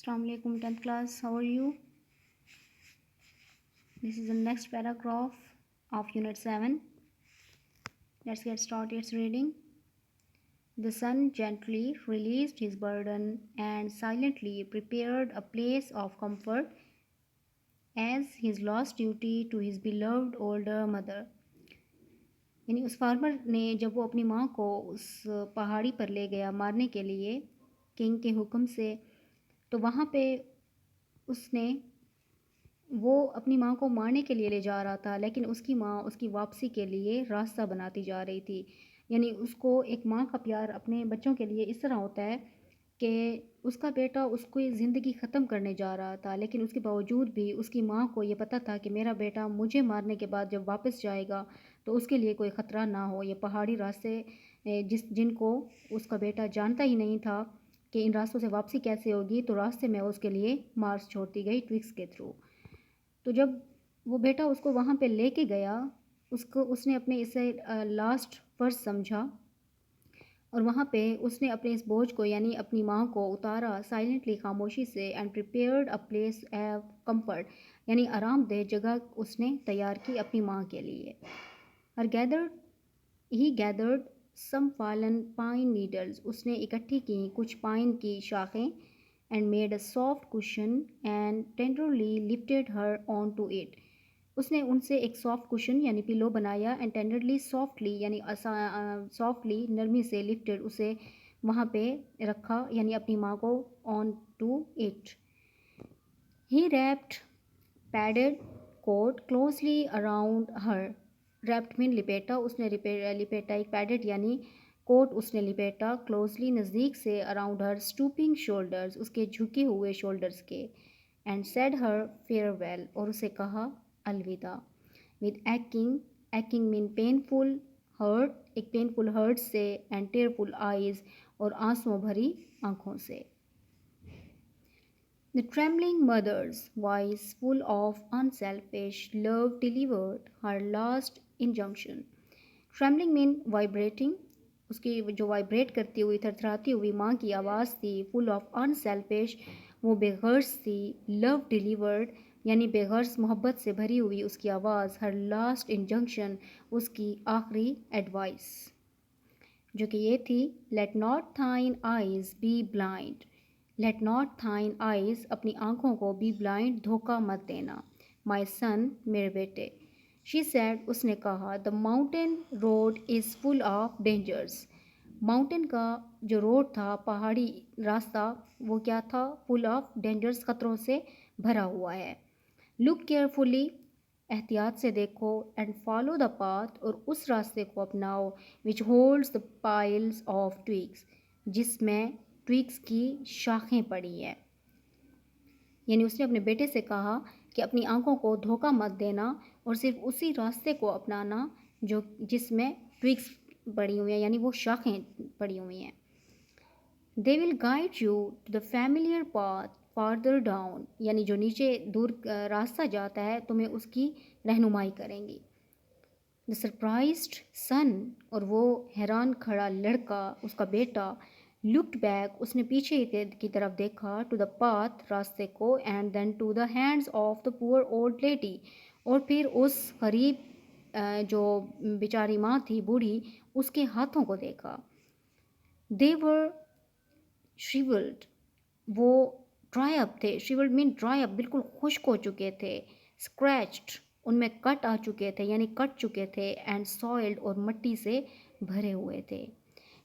Assalamu alaikum 10th class, how are you? This is the next paragraph of unit 7. Let's get started its reading. The son gently released his burden and silently prepared a place of comfort as his last duty to his beloved older mother. यानी उस farmer ने जब वो अपनी माँ को उस पहाड़ी पर ले गया मारने के लिए किंग के हुक्म से, तो वहाँ पे उसने वो अपनी माँ को मारने के लिए ले जा रहा था, लेकिन उसकी माँ उसकी वापसी के लिए रास्ता बनाती जा रही थी। यानी उसको एक माँ का प्यार अपने बच्चों के लिए इस तरह होता है कि उसका बेटा उसको ज़िंदगी ख़त्म करने जा रहा था, लेकिन उसके बावजूद भी उसकी माँ को ये पता था कि मेरा बेटा मुझे मारने के बाद जब वापस जाएगा तो उसके लिए कोई ख़तरा ना हो। ये पहाड़ी रास्ते जिनको उसका बेटा जानता ही नहीं था कि इन रास्तों से वापसी कैसे होगी, तो रास्ते में उसके लिए मार्स छोड़ती गई ट्विक्स के थ्रू। तो जब वो बेटा उसको वहाँ पे लेके गया, उसने अपने इसे लास्ट फर्ज समझा और वहाँ पे उसने अपने इस बोझ को यानी अपनी माँ को उतारा साइलेंटली, खामोशी से, and prepared a place comfort यानी आरामदेह जगह उसने तैयार की अपनी माँ के लिए। और ही गैदर्ड सम फॉलन पाइन नीडल्स, उसने इकट्ठी की कुछ पाइन की शाखें, and made a soft cushion and tenderly lifted her onto it. उसने उनसे एक सॉफ्ट कुशन यानी पिलो बनाया एंड टेंडरली सॉफ्टली यानी सॉफ्टली नरमी से लिफ्टेड उसे वहाँ पे रखा यानी अपनी माँ को on to it. He wrapped padded coat closely around her. Wrapped mean लिपेटा, उसने लिपेटा एक पैडेड यानी कोट उसने लिपेटा, क्लोजली नज़दीक से, अराउंड हर स्टूपिंग शोल्डर्स उसके झुके हुए शोल्डर्स के, एंड सेड हर फेयरवेल और उसे कहा अलविदा. विद एक्किंग मीन पेनफुल हर्ट, एक पेनफुल हर्ट से, एंड टेयरफुल आइज़ और आंसुओं भरी आँखों से. The trembling mother's voice, full of unselfish love, delivered her last injunction. Trembling mean vibrating. उसकी जो वाइब्रेट करती हुई थरथराती हुई माँ की आवाज़ थी, फुल ऑफ अनसेल्फिश, वो बेगर्स थी, लव डिलीवर्ड यानी बेगर्स मोहब्बत से भरी हुई उसकी आवाज़, हर लास्ट इंजंक्शन उसकी आखिरी एडवाइस जो कि ये थी, let not थाइन eyes be blind. Let not थाइन eyes अपनी आँखों को, बी ब्लाइंड धोखा मत देना, माई सन मेरे बेटे. शी सेड उसने कहा, the mountain road is full of dangers. Mountain का जो रोड था, पहाड़ी रास्ता, वो क्या था, फुल ऑफ डेंजर्स ख़तरों से भरा हुआ है. लुक केयरफुली एहतियात से देखो, एंड फॉलो द पाथ और उस रास्ते को अपनाओ, विच holds the piles of twigs जिसमें ट्विग्स की शाखें पड़ी हैं. यानी उसने अपने बेटे से कहा कि अपनी आंखों को धोखा मत देना और सिर्फ उसी रास्ते को अपनाना जो जिसमें ट्विग्स पड़ी हुई हैं यानी वो शाखें पड़ी हुई हैं. They will guide you to the familiar path farther down, यानी जो नीचे दूर रास्ता जाता है तुम्हें उसकी रहनुमाई करेंगी. द सरप्राइज्ड सन, और वो हैरान खड़ा लड़का उसका बेटा, लुक्ड बैक उसने पीछे की तरफ देखा, टू द पाथ रास्ते को, and then to the hands of the poor old lady, और फिर उस गरीब जो बेचारी माँ थी बूढ़ी उसके हाथों को देखा. दे वर श्रिवल्ड, वो ड्राई अप थे. श्रिवल्ड मीन ड्राई अप, बिल्कुल खुश्क हो चुके थे. स्क्रैच्ड, उनमें कट आ चुके थे यानी कट चुके थे. एंड सॉइल्ड, और मट्टी से भरे हुए थे.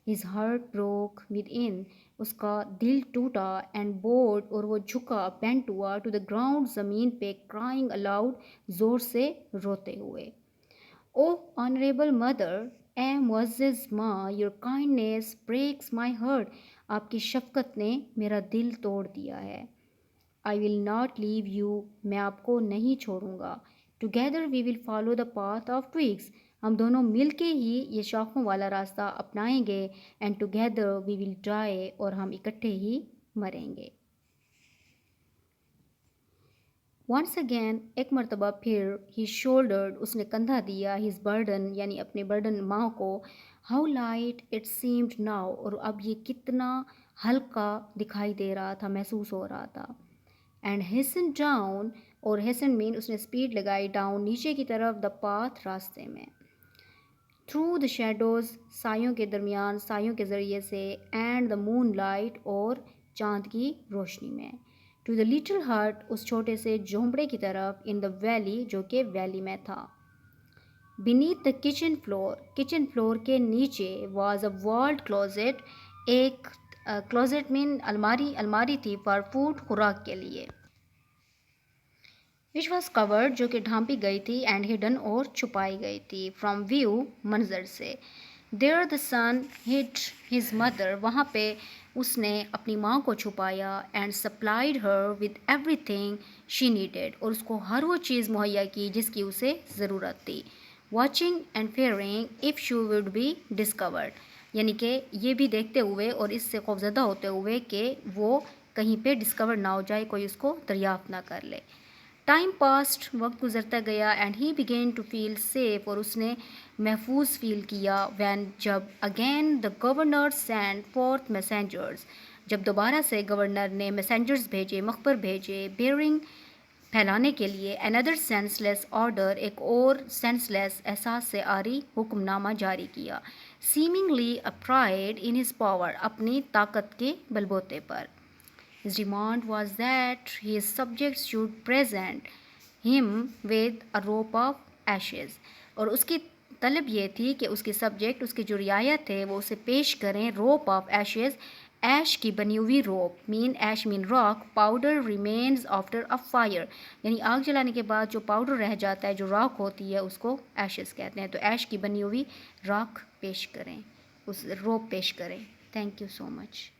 His heart broke with in, उसका दिल टूटा. एंड बोर्ड, और वो झुका, बेंट हुआ, टू द ग्राउंड ज़मीन पे, क्राइंग अलाउड, ज़ोर से रोते हुए. ओ ऑनरेबल मदर, ए मुअज़्ज़ज़ माँ, your kindness breaks my heart, आपकी शफ़क़त ने मेरा दिल तोड़ दिया है. I will not leave you, मैं आपको नहीं छोड़ूंगा. Together we will follow the path of twigs, हम दोनों मिल के ही ये शाखों वाला रास्ता अपनाएंगे. And together we will die, और हम इकट्ठे ही मरेंगे. वंस अगेन, एक मरतबा फिर, ही शोल्डर्ड, उसने कंधा दिया, हिज बर्डन यानी अपने बर्डन माँ को. How light it seemed now, और अब ये कितना ہلکا دکھائی دے رہا تھا، محسوس ہو رہا تھا. اینڈ ہیسن ڈاؤن، اور ہیسن مین اس نے اسپیڈ لگائی، ڈاؤن نیچے کی طرف، دا پاتھ راستے میں، تھرو دا شیڈوز سایوں کے درمیان، سایوں کے ذریعے سے، اینڈ دا مون لائٹ اور چاند کی روشنی میں، ٹو دا لٹل ہٹ اس چھوٹے سے جھونپڑے کی طرف، ان دا ویلی جو کہ ویلی میں تھا. Beneath the kitchen floor, kitchen floor کے نیچے، واز اے والڈ کلوزٹ، ایک کلوزٹ مین الماری تھی، فار فوڈ خوراک کے لیے، وچ واز کورڈ جو کہ ڈھانپی گئی تھی، اینڈ ہڈن اور چھپائی گئی تھی، فرام ویو منظر سے. دیر دا سن ہڈ ہز مدر، وہاں پہ اس نے اپنی ماں کو چھپایا، and supplied her with everything she needed, اور اس کو ہر وہ چیز مہیا کی جس کی اسے ضرورت تھی. Watching and fearing if she would be discovered, یعنی کہ یہ بھی دیکھتے ہوئے اور اس سے خوفزدہ ہوتے ہوئے کہ وہ کہیں پہ ڈسکور نہ ہو جائے، کوئی اس کو دریافت نہ کر لے. ٹائم پاسڈ، وقت گزرتا گیا، and he began to feel safe, اور اس نے محفوظ فیل کیا، وین جب again the governor sent forth messengers, جب دوبارہ سے گورنر نے میسنجرز بھیجے، مخبر بھیجے، بیئرنگ پھیلانے کے لیے، اندر سینس لیس آرڈر، ایک اور سینس لیس احساس سے آری حکم نامہ جاری کیا، seemingly a pride in his power, اپنی طاقت کے بلبوتے پر. His demand was that his subjects should present him with a rope of ashes، اور اس کی طلب یہ تھی کہ اس کے سبجیکٹ، اس کے جو رعایا تھے، وہ اسے پیش کریں روپ آف ایشز، ایش کی بنی ہوئی روپ، ایش مین راک، powder remains after a fire, یعنی آگ جلانے کے بعد جو پاؤڈر رہ جاتا ہے، جو راک ہوتی ہے، اس کو ایشز کہتے ہیں. تو ایش کی بنی ہوئی راک پیش کریں، اس روپ پیش کریں. Thank you so much.